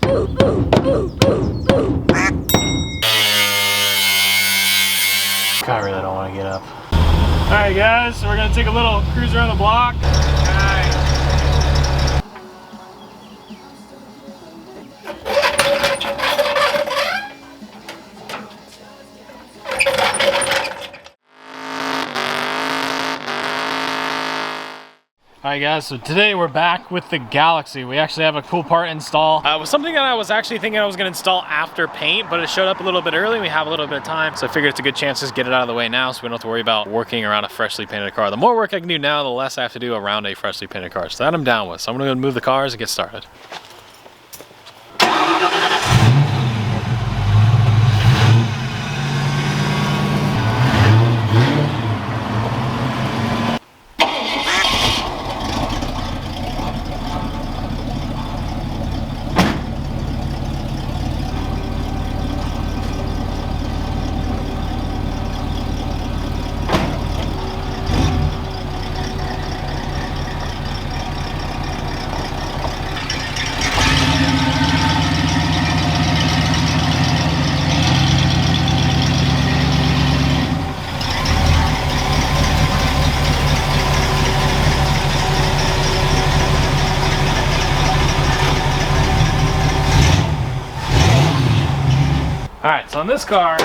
I really don't want to get up. Alright guys, so we're going to take a little cruise around the block. Alright guys, so today we're back with the Galaxie. We actually have a cool part install. It was something that I was actually thinking I was going to install after paint, but it showed up a little bit early. We have a little bit of time, so I figured it's a good chance to just get it out of the way now so we don't have to worry about working around a freshly painted car. The more work I can do now, the less I have to do around a freshly painted car. So that I'm down with. So I'm going to move the cars and get started. Alright, so on this car,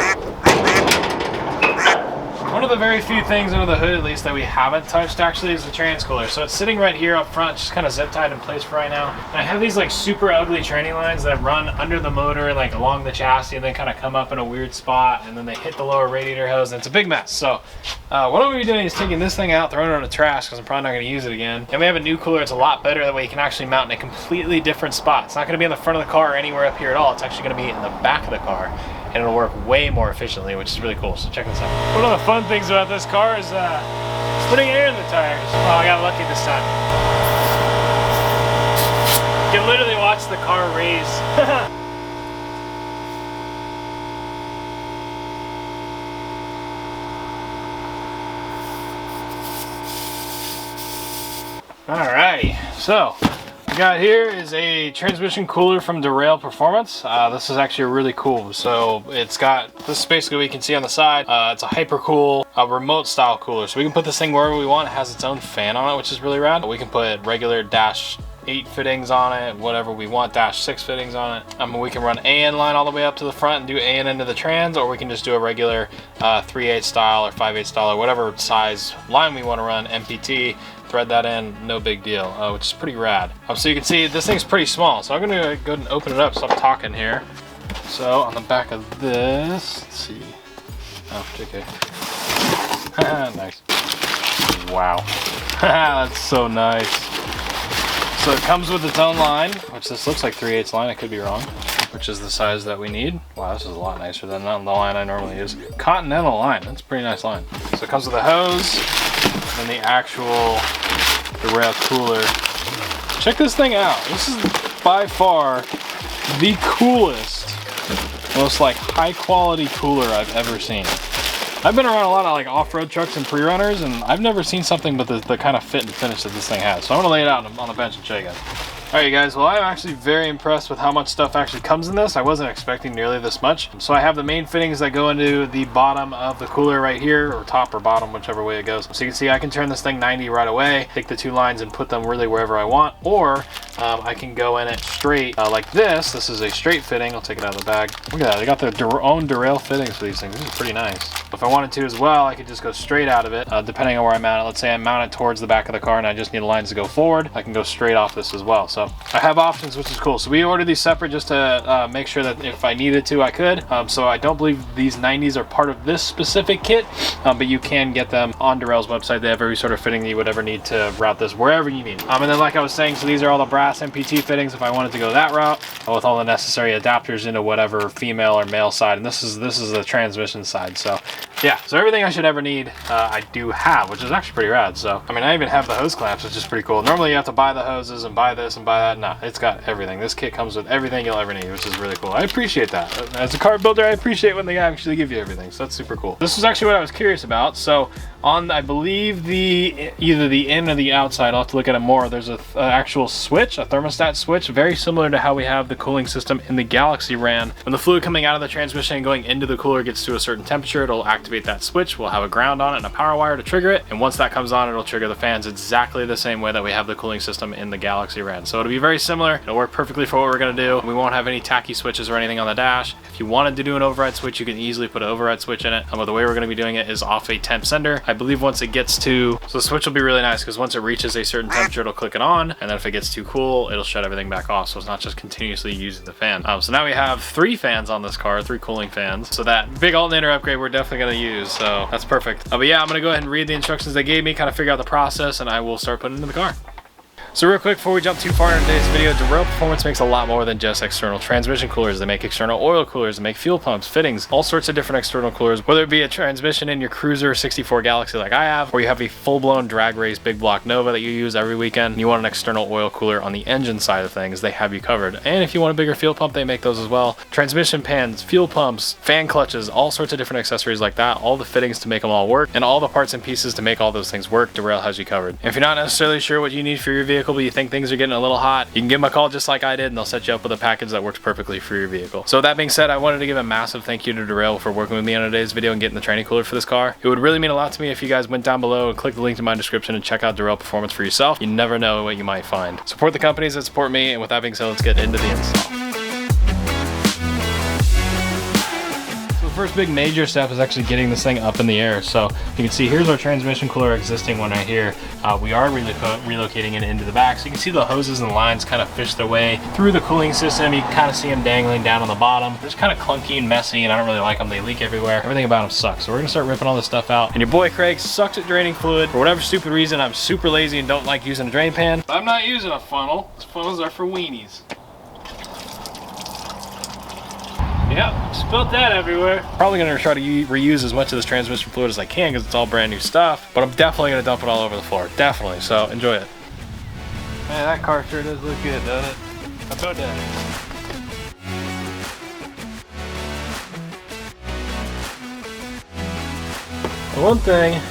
one of the very few things under the hood, at least, that we haven't touched actually is the trans cooler. So it's sitting right here up front, just kind of zip tied in place for right now. And I have these like super ugly training lines that run under the motor, like along the chassis, and then kind of come up in a weird spot, and then they hit the lower radiator hose, and it's a big mess. So what I'm going to be doing is taking this thing out, throwing it on the trash, because I'm probably not going to use it again. And we have a new cooler. It's a lot better. That way you can actually mount in a completely different spot. It's not going to be in the front of the car or anywhere up here at all. It's actually going to be in the back of the car. And it'll work way more efficiently, which is really cool. So check this out. One of the fun things about this car is putting air in the tires. Oh, I got lucky this time. You can literally watch the car raise. Alrighty, so we got here is a transmission cooler from Derale Performance. This is actually really cool. So it's got, this is basically what you can see on the side. It's a hyper-cool remote style cooler. So we can put this thing wherever we want. It has its own fan on it, which is really rad. We can put regular dash 8 fittings on it, whatever we want, dash 6 fittings on it. We can run AN line all the way up to the front and do AN into the trans, or we can just do a regular 3/8 style or 5/8 style or whatever size line we want to run, MPT. Thread that in, no big deal, which is pretty rad. So you can see this thing's pretty small, so I'm gonna go ahead and open it up, stop talking here. So on the back of this, let's see. Oh, JK. Nice. Wow. That's so nice. So it comes with its own line, which this looks like 3/8 line, I could be wrong, which is the size that we need. Wow, this is a lot nicer than the line I normally use. Continental line, that's a pretty nice line. So it comes with a hose, and the actual Derale cooler. Check this thing out. This is by far the coolest, most like high quality cooler I've ever seen. I've been around a lot of like off-road trucks and pre-runners, and I've never seen something but the kind of fit and finish that this thing has. So I'm gonna lay it out on the bench and show you guys. Alright you guys, well I'm actually very impressed with how much stuff actually comes in this. I wasn't expecting nearly this much. So I have the main fittings that go into the bottom of the cooler right here, or top or bottom, whichever way it goes. So you can see I can turn this thing 90 right away, take the 2 lines and put them really wherever I want, or I can go in it straight like this. This is a straight fitting. I'll take it out of the bag. Look at that, they got their own Derale fittings for these things. This is pretty nice. If I wanted to as well, I could just go straight out of it, depending on where I mount it. Let's say I mount it towards the back of the car and I just need lines to go forward. I can go straight off this as well. So I have options, which is cool. So we ordered these separate just to make sure that if I needed to, I could. So I don't believe these 90s are part of this specific kit, but you can get them on Derale's website. They have every sort of fitting you would ever need to route this wherever you need. And then like I was saying, so these are all the brass MPT fittings if I wanted to go that route, with all the necessary adapters into whatever female or male side. And this is the transmission side. So yeah, so everything I should ever need, I do have, which is actually pretty rad. So, I mean, I even have the hose clamps, which is pretty cool. Normally you have to buy the hoses and buy this and buy that. Nah, it's got everything. This kit comes with everything you'll ever need, which is really cool. I appreciate that. As a car builder, I appreciate when they actually give you everything, so that's super cool. This is actually what I was curious about. So on, I believe, either the in or the outside, I'll have to look at it more, there's a actual switch, a thermostat switch, very similar to how we have the cooling system in the Galaxie ran. When the fluid coming out of the transmission and going into the cooler gets to a certain temperature, it'll activate that switch. We'll have a ground on it and a power wire to trigger it, and once that comes on, it'll trigger the fans exactly the same way that we have the cooling system in the Galaxie ran. So it'll be very similar. It'll work perfectly for what we're gonna do. We won't have any tacky switches or anything on the dash. If you wanted to do an override switch, you can easily put an override switch in it. But the way we're gonna be doing it is off a temp sender. I believe once it gets to, so the switch will be really nice because once it reaches a certain temperature, it'll click it on, and then if it gets too cool, it'll shut everything back off. So it's not just continuously using the fan. So now we have 3 fans on this car, 3 cooling fans. So that big alternator upgrade we're definitely gonna use. So that's perfect. But yeah, I'm gonna go ahead and read the instructions they gave me, kind of figure out the process, and I will start putting it in the car. So real quick, before we jump too far into today's video, Derale Performance makes a lot more than just external transmission coolers. They make external oil coolers, they make fuel pumps, fittings, all sorts of different external coolers, whether it be a transmission in your Cruiser 64 Galaxie like I have, or you have a full-blown drag race big block Nova that you use every weekend, and you want an external oil cooler on the engine side of things, they have you covered. And if you want a bigger fuel pump, they make those as well. Transmission pans, fuel pumps, fan clutches, all sorts of different accessories like that, all the fittings to make them all work, and all the parts and pieces to make all those things work, Derale has you covered. And if you're not necessarily sure what you need for your vehicle, but you think things are getting a little hot, you can give them a call just like I did, and they'll set you up with a package that works perfectly for your vehicle. So that being said, I wanted to give a massive thank you to Derale for working with me on today's video and getting the training cooler for this car. It would really mean a lot to me if you guys went down below and clicked the link in my description and check out Derale Performance for yourself. You never know what you might find. Support the companies that support me, and with that being said, let's get into the install. First big major step is actually getting this thing up in the air. So you can see here's our transmission cooler existing one right here. We are relocating it into the back, so you can see the hoses and lines kind of fish their way through the cooling system. You can kind of see them dangling down on the bottom. They're just kind of clunky and messy, and I don't really like them. They leak everywhere. Everything about them sucks. So we're gonna start ripping all this stuff out. And your boy Craig sucks at draining fluid. For whatever stupid reason, I'm super lazy and don't like using a drain pan. I'm not using a funnel. These funnels are for weenies. Yep, spilt that everywhere. Probably gonna try to reuse as much of this transmission fluid as I can because it's all brand new stuff, but I'm definitely gonna dump it all over the floor. Definitely, so enjoy it. Man, that car sure does look good, doesn't it? How about that? The one thing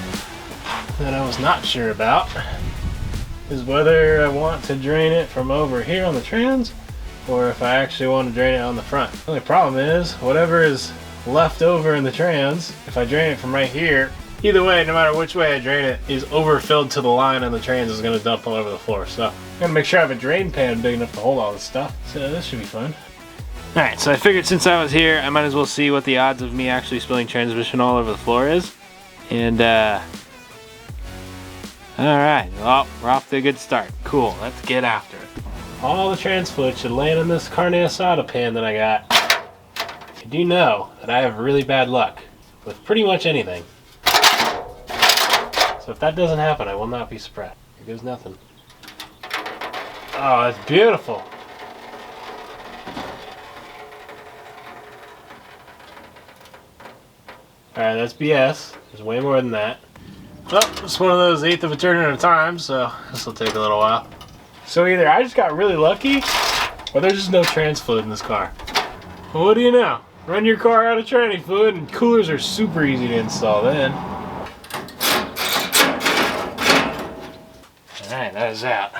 that I was not sure about is whether I want to drain it from over here on the trans, or if I actually want to drain it on the front. The only problem is, whatever is left over in the trans, if I drain it from right here, either way, no matter which way I drain it, is overfilled to the line on the trans is going to dump all over the floor. So I'm going to make sure I have a drain pan big enough to hold all this stuff. So this should be fun. Alright, so I figured since I was here, I might as well see what the odds of me actually spilling transmission all over the floor is. And alright, well, we're off to a good start. Cool, let's get after it. All the trans fluid should land in this carne asada pan that I got. I do know that I have really bad luck with pretty much anything. So if that doesn't happen, I will not be surprised. Here goes nothing. Oh, that's beautiful. Alright, that's BS. There's way more than that. Well, it's one of those 1/8 of a turn at a time, so this will take a little while. So either I just got really lucky, or there's just no trans fluid in this car. Well, what do you know? Run your car out of tranny fluid, and coolers are super easy to install then. Alright, that is that.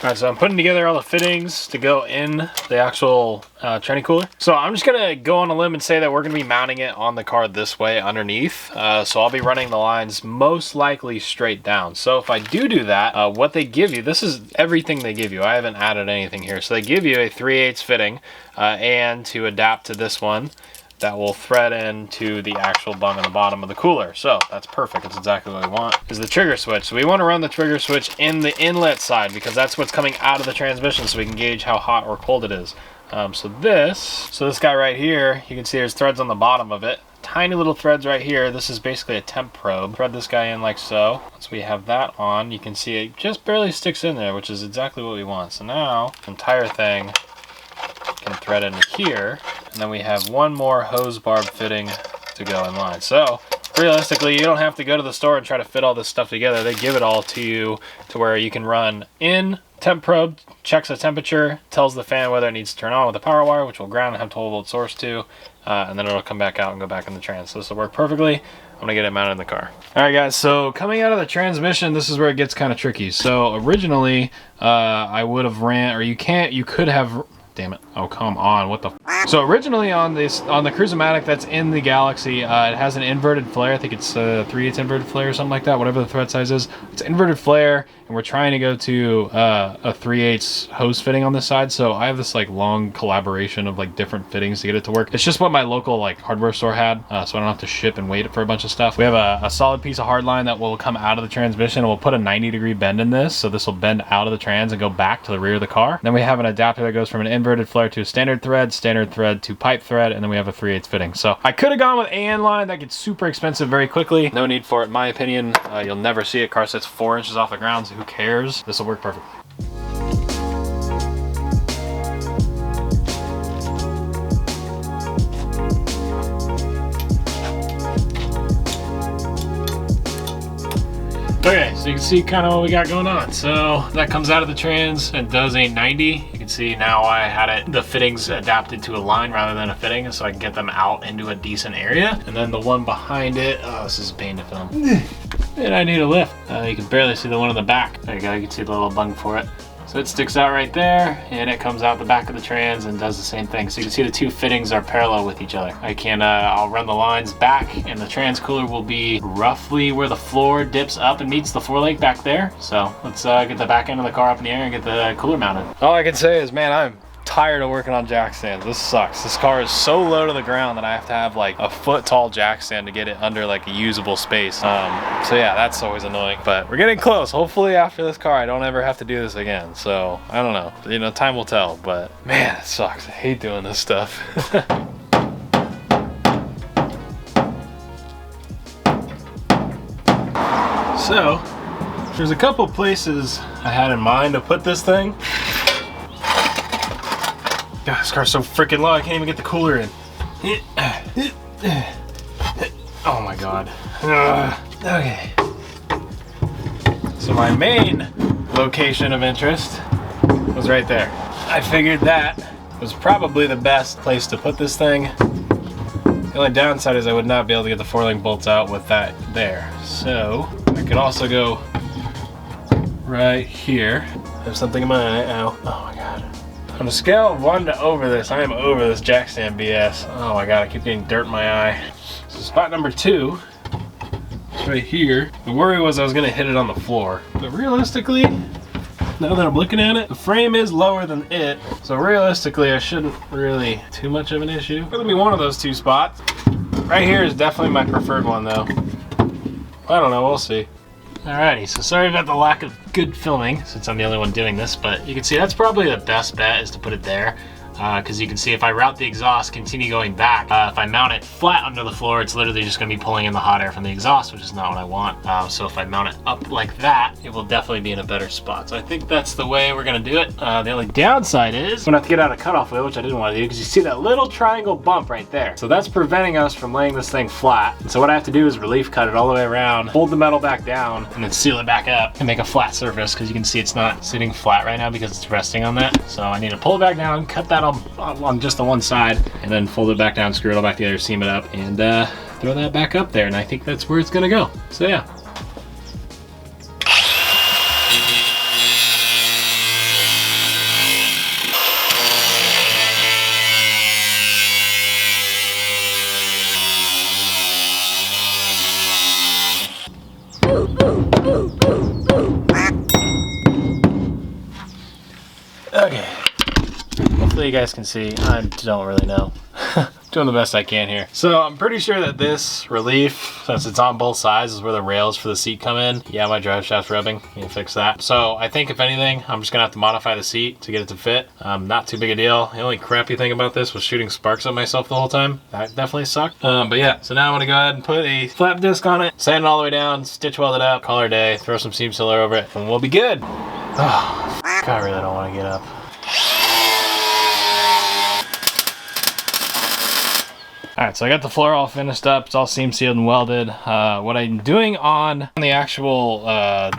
Alright, so I'm putting together all the fittings to go in the actual tranny cooler. So I'm just gonna go on a limb and say that we're gonna be mounting it on the car this way underneath. So I'll be running the lines most likely straight down. So if I do that, what they give you, this is everything they give you. I haven't added anything here. So they give you a 3/8 fitting and to adapt to this one, that will thread into the actual bung on the bottom of the cooler. So that's perfect. That's exactly what we want, is the trigger switch. So we want to run the trigger switch in the inlet side because that's what's coming out of the transmission, so we can gauge how hot or cold it is. So this guy right here, you can see there's threads on the bottom of it. Tiny little threads right here. This is basically a temp probe. Thread this guy in like so. Once we have that on, you can see it just barely sticks in there, which is exactly what we want. So now the entire thing can thread into here, and then we have one more hose barb fitting to go in line. So realistically, you don't have to go to the store and try to fit all this stuff together. They give it all to you to where you can run in. Temp probe checks the temperature, tells the fan whether it needs to turn on with a power wire, which will ground and have 12 volt source to, and then it'll come back out and go back in the trans. So this will work perfectly. I'm gonna get it mounted in the car. All right, guys, so coming out of the transmission, this is where it gets kind of tricky. So originally, I would have ran, or you could have, damn it, oh, come on, what the So originally on the Cruise-O-Matic that's in the Galaxie, it has an inverted flare. I think it's 3/8 inverted flare or something like that, whatever the thread size is. It's inverted flare, and we're trying to go to a 3/8 hose fitting on this side. So I have this like long collaboration of like different fittings to get it to work. It's just what my local like hardware store had, so I don't have to ship and wait for a bunch of stuff. We have a solid piece of hard line that will come out of the transmission, and we'll put a 90-degree bend in this, so this will bend out of the trans and go back to the rear of the car. Then we have an adapter that goes from an inverted flare to a standard thread to pipe thread, and then we have a 3/8 fitting. So I could have gone with AN line. That gets super expensive very quickly. No need for it, in my opinion. You'll never see it. Car sits 4 inches off the ground, so who cares? This will work perfectly. Okay, so you can see kind of what we got going on. So that comes out of the trans and does a 90. You can see now I had the fittings adapted to a line rather than a fitting, so I can get them out into a decent area. And then the one behind it, oh, this is a pain to film. And I need a lift. You can barely see the one in the back. There you go, you can see the little bung for it. So it sticks out right there, and it comes out the back of the trans and does the same thing. So you can see the two fittings are parallel with each other. I can, I'll run the lines back, and the trans cooler will be roughly where the floor dips up and meets the foreleg back there. So let's get the back end of the car up in the air and get the cooler mounted. All I can say is, man, I'm tired of working on jack stands. This sucks. This car is so low to the ground that I have to have like a foot tall jack stand to get it under like a usable space. So yeah, that's always annoying, but we're getting close. Hopefully after this car I don't ever have to do this again. So I don't know, you know, time will tell, but man, it sucks. I hate doing this stuff. So there's a couple places I had in mind to put this thing. God, this car's so freaking low, I can't even get the cooler in. Oh my God. Okay. So my main location of interest was right there. I figured that was probably the best place to put this thing. The only downside is I would not be able to get the 4-link bolts out with that there. So I could also go right here. I have something in my eye. Ow. Oh my God. On a scale of 1 to over this, I am over this jack stand BS. Oh my God, I keep getting dirt in my eye. So spot number 2 is right here. The worry was I was gonna hit it on the floor. But realistically, now that I'm looking at it, the frame is lower than it. So realistically, I shouldn't really too much of an issue. It's gonna be one of those 2 spots. Right here is definitely my preferred one though. I don't know, we'll see. Alrighty, so sorry about the lack of good filming since I'm the only one doing this, but you can see that's probably the best bet is to put it there. Because you can see if I route the exhaust, continue going back, if I mount it flat under the floor, it's literally just going to be pulling in the hot air from the exhaust, which is not what I want. So if I mount it up like that, it will definitely be in a better spot. So I think that's the way we're going to do it. The only downside is I'm going to have to get out a cutoff wheel, which I didn't want to do, because you see that little triangle bump right there. So that's preventing us from laying this thing flat. And so what I have to do is relief cut it all the way around, hold the metal back down, and then seal it back up and make a flat surface, because you can see it's not sitting flat right now because it's resting on that. So I need to pull it back down, cut that on just the one side, and then fold it back down, screw it all back together, seam it up, and throw that back up there, and I think that's where it's gonna go. So yeah. Okay. Hopefully you guys can see. I don't really know. Doing the best I can here. So I'm pretty sure that this relief, since it's on both sides, is where the rails for the seat come in. Yeah, my drive shaft's rubbing. You can fix that. So I think if anything, I'm just gonna have to modify the seat to get it to fit. Not too big a deal. The only crappy thing about this was shooting sparks at myself the whole time. That definitely sucked. But yeah, so now I'm gonna go ahead and put a flap disc on it, sand it all the way down, stitch weld it up, call it a day, throw some seam sealer over it, and we'll be good. Oh, I really don't want to get up. All right, so I got the floor all finished up. It's all seam sealed and welded. What I'm doing on the actual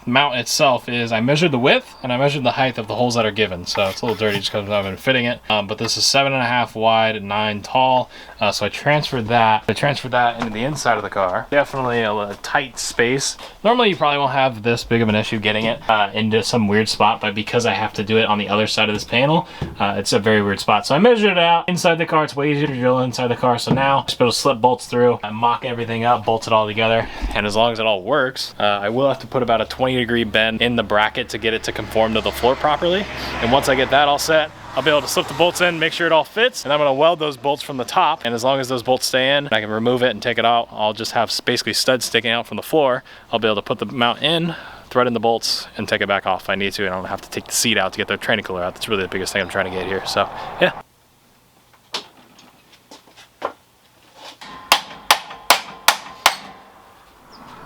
mount itself is I measured the width and I measured the height of the holes that are given. So it's a little dirty just because I've been fitting it. But this is 7.5 wide and 9 tall. So I transferred that. I transferred that into the inside of the car. Definitely a tight space. Normally you probably won't have this big of an issue getting it into some weird spot, but because I have to do it on the other side of this panel, it's a very weird spot. So I measured it out inside the car. It's way easier to drill inside the car. So now I'm just able to slip bolts through. I mock everything up, bolt it all together. And as long as it all works, I will have to put about a 20-degree bend in the bracket to get it to conform to the floor properly. And once I get that all set, I'll be able to slip the bolts in, make sure it all fits, and I'm gonna weld those bolts from the top. And as long as those bolts stay in, I can remove it and take it out. I'll just have basically studs sticking out from the floor. I'll be able to put the mount in, thread in the bolts, and take it back off if I need to, and I don't have to take the seat out to get the training cooler out. That's really the biggest thing I'm trying to get here, so yeah.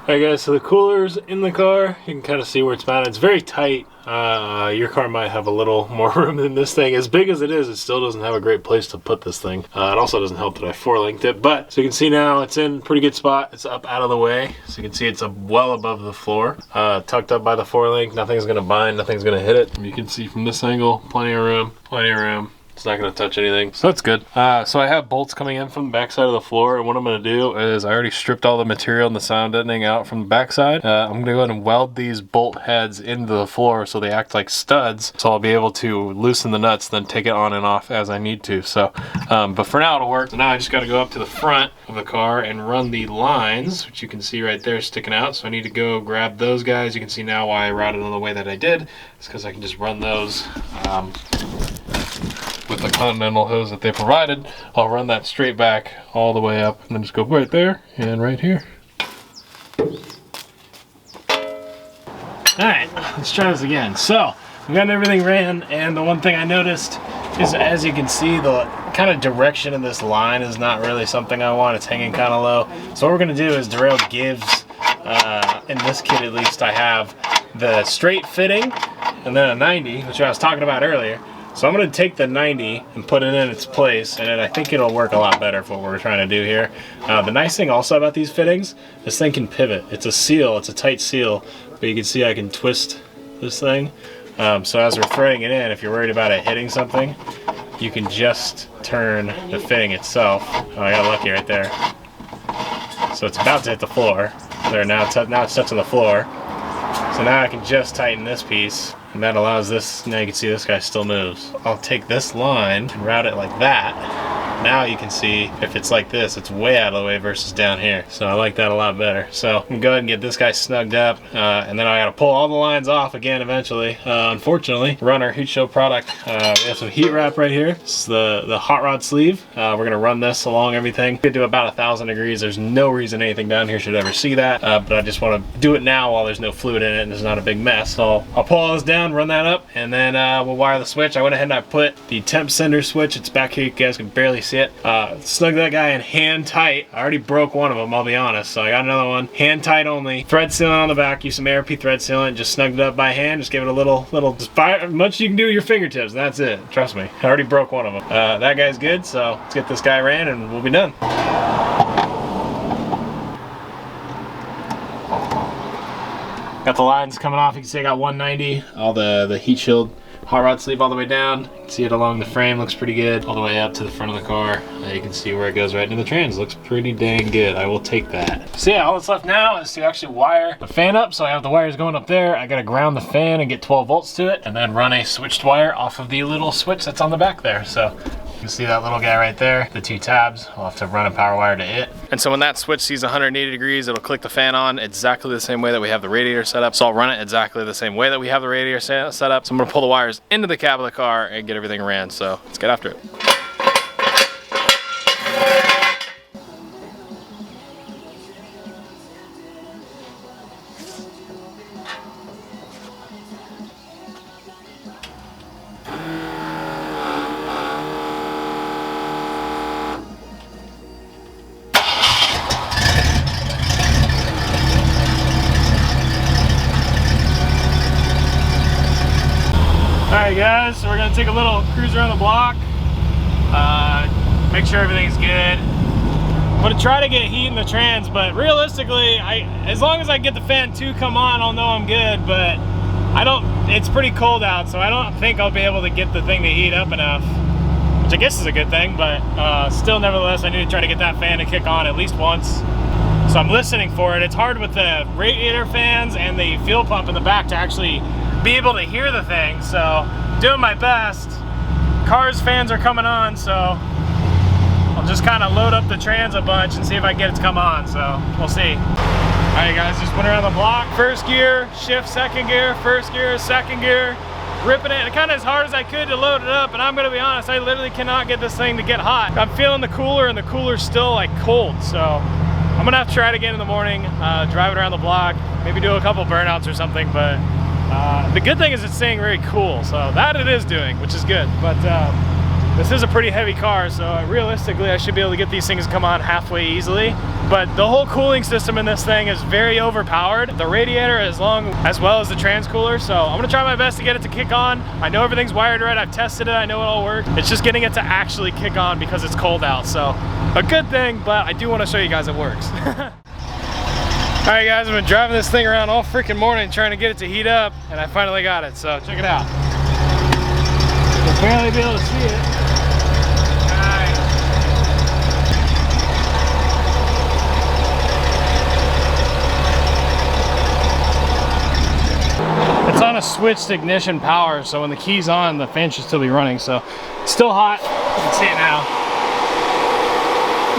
Alright guys, so the cooler's in the car. You can kind of see where it's mounted. It's very tight. Your car might have a little more room than this thing. As big as it is, it still doesn't have a great place to put this thing. It also doesn't help that I 4-linked it, but so you can see now it's in a pretty good spot. It's up out of the way. So you can see it's up well above the floor. Tucked up by the 4-link. Nothing's gonna bind, nothing's gonna hit it. You can see from this angle, plenty of room, plenty of room. It's not going to touch anything, so that's good. So I have bolts coming in from the backside of the floor, and what I'm going to do is I already stripped all the material and the sound deadening out from the backside. I'm going to go ahead and weld these bolt heads into the floor so they act like studs, so I'll be able to loosen the nuts, then take it on and off as I need to. So, but for now it'll work. So now I just got to go up to the front of the car and run the lines, which you can see right there sticking out. So I need to go grab those guys. You can see now why I routed them the way that I did. It's because I can just run those with the Continental hose that they provided. I'll run that straight back all the way up and then just go right there and right here. Alright, let's try this again. So, we got everything ran, and the one thing I noticed is, as you can see, the kind of direction of this line is not really something I want. It's hanging kind of low. So what we're going to do is Derale gives, in this kit at least, I have the straight fitting and then a 90, which I was talking about earlier. So I'm going to take the 90 and put it in its place, and I think it'll work a lot better for what we're trying to do here. The nice thing also about these fittings, this thing can pivot. It's a seal, it's a tight seal, but you can see I can twist this thing. So as we're throwing it in, if you're worried about it hitting something, you can just turn the fitting itself. Oh, I got lucky right there. So it's about to hit the floor. There, now it's touching the floor. So now I can just tighten this piece, and that allows this, now you can see this guy still moves. I'll take this line and route it like that. Now you can see if it's like this, it's way out of the way versus down here. So I like that a lot better. So I'm gonna go ahead and get this guy snugged up, and then I gotta pull all the lines off again eventually. Unfortunately, run our heat shield product. We have some heat wrap right here. This is the hot rod sleeve. We're gonna run this along everything. Get to about 1,000 degrees. There's no reason anything down here should ever see that, but I just wanna do it now while there's no fluid in it and there's not a big mess. So I'll pull all this down, run that up, and then we'll wire the switch. I went ahead and I put the temp sender switch. It's back here, you guys can barely see it. Snug that guy in hand tight. I already broke one of them, I'll be honest, so I got another one. Hand tight only. Thread sealant on the back. Use some ARP thread sealant. Just snugged it up by hand. Just give it a little, just fire, much you can do with your fingertips, and that's it. Trust me, I already broke one of them. That guy's good, so let's get this guy ran and we'll be done. Got the lines coming off. You can see I got 190. All the heat shield hot rod sleeve all the way down. You can see it along the frame, looks pretty good. All the way up to the front of the car. You can see where it goes right into the trans. Looks pretty dang good. I will take that. So yeah, all that's left now is to actually wire the fan up. So I have the wires going up there. I gotta ground the fan and get 12 volts to it, and then run a switched wire off of the little switch that's on the back there. So you can see that little guy right there, the 2 tabs. I'll have to run a power wire to it. And so when that switch sees 180 degrees, it'll click the fan on exactly the same way that we have the radiator set up. So I'll run it exactly the same way that we have the radiator set up. So I'm gonna pull the wires into the cab of the car and get everything ran. So let's get after it. Alright guys, so we're going to take a little cruise around the block. make sure everything's good. I'm gonna try to get heat in the trans, but realistically, as long as I get the fan 2 come on, I'll know I'm good, but it's pretty cold out, so I don't think I'll be able to get the thing to heat up enough, which I guess is a good thing, but still, nevertheless, I need to try to get that fan to kick on at least once. So I'm listening for it. It's hard with the radiator fans and the fuel pump in the back to actually be able to hear the thing, so doing my best. Car's fans are coming on, so I'll just kind of load up the trans a bunch and see if I can get it to come on, so we'll see. All right, guys, just went around the block. First gear, shift second gear, first gear, second gear, ripping it kind of as hard as I could to load it up, and I'm gonna be honest, I literally cannot get this thing to get hot. I'm feeling the cooler, and the cooler's still like cold, so I'm gonna have to try it again in the morning, drive it around the block, maybe do a couple burnouts or something, but the good thing is it's staying very cool, so that it is doing, which is good, but this is a pretty heavy car, so realistically I should be able to get these things to come on halfway easily. But the whole cooling system in this thing is very overpowered. The radiator as well as the trans cooler, so I'm gonna try my best to get it to kick on. I know everything's wired right, I've tested it, I know it all works. It's just getting it to actually kick on because it's cold out, so a good thing, but I do want to show you guys it works. Alright guys, I've been driving this thing around all freaking morning trying to get it to heat up, and I finally got it, so check it out. You'll barely be able to see it. It's on a switched ignition power, so when the key's on, the fan should still be running, so it's still hot. You can see it now.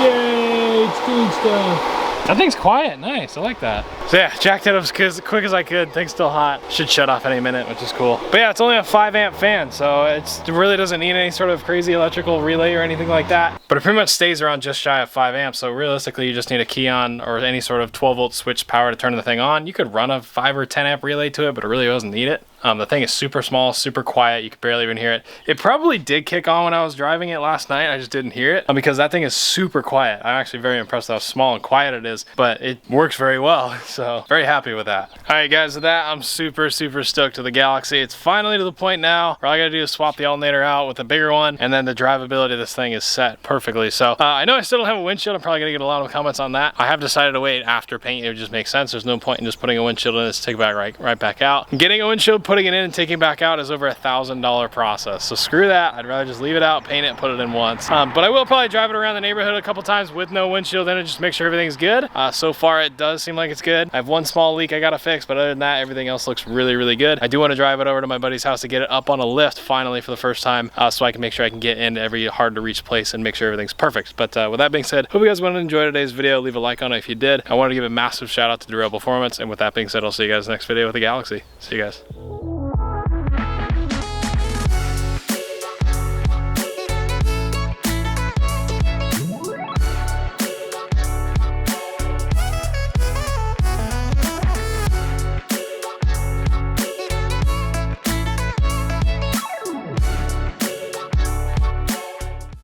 Yay, it's doing stuff. That thing's quiet, nice, I like that. So yeah, jacked it up as quick as I could. Thing's still hot. Should shut off any minute, which is cool. But yeah, it's only a 5 amp fan, so it really doesn't need any sort of crazy electrical relay or anything like that. But it pretty much stays around just shy of 5 amps, so realistically you just need a key on or any sort of 12 volt switch power to turn the thing on. You could run a 5 or 10 amp relay to it, but it really doesn't need it. The thing is super small, super quiet. You could barely even hear it. It probably did kick on when I was driving it last night. I just didn't hear it because that thing is super quiet. I'm actually very impressed with how small and quiet it is, but it works very well. So very happy with that. All right, guys, with that, I'm super stoked to the Galaxie. It's finally to the point now where all I gotta do is swap the alternator out with a bigger one, and then the drivability of this thing is set perfectly. So I know I still don't have a windshield. I'm probably gonna get a lot of comments on that. I have decided to wait after paint. It would just make sense. There's no point in just putting a windshield in this, take it back right back out. Getting a windshield, putting it in, and taking it back out is over $1,000 process. So screw that. I'd rather just leave it out, paint it, put it in once. But I will probably drive it around the neighborhood a couple times with no windshield in it, just make sure everything's good. So far it does seem like it's good. I have one small leak I gotta fix, but other than that, everything else looks really good. I do want to drive it over to my buddy's house to get it up on a lift finally for the first time, so I can make sure I can get into every hard to reach place and make sure everything's perfect. But with that being said, hope you guys want to enjoy today's video. Leave a like on it if you did. I want to give a massive shout out to Derale Performance, and with that being said, I'll see you guys next video with the Galaxie. See you guys.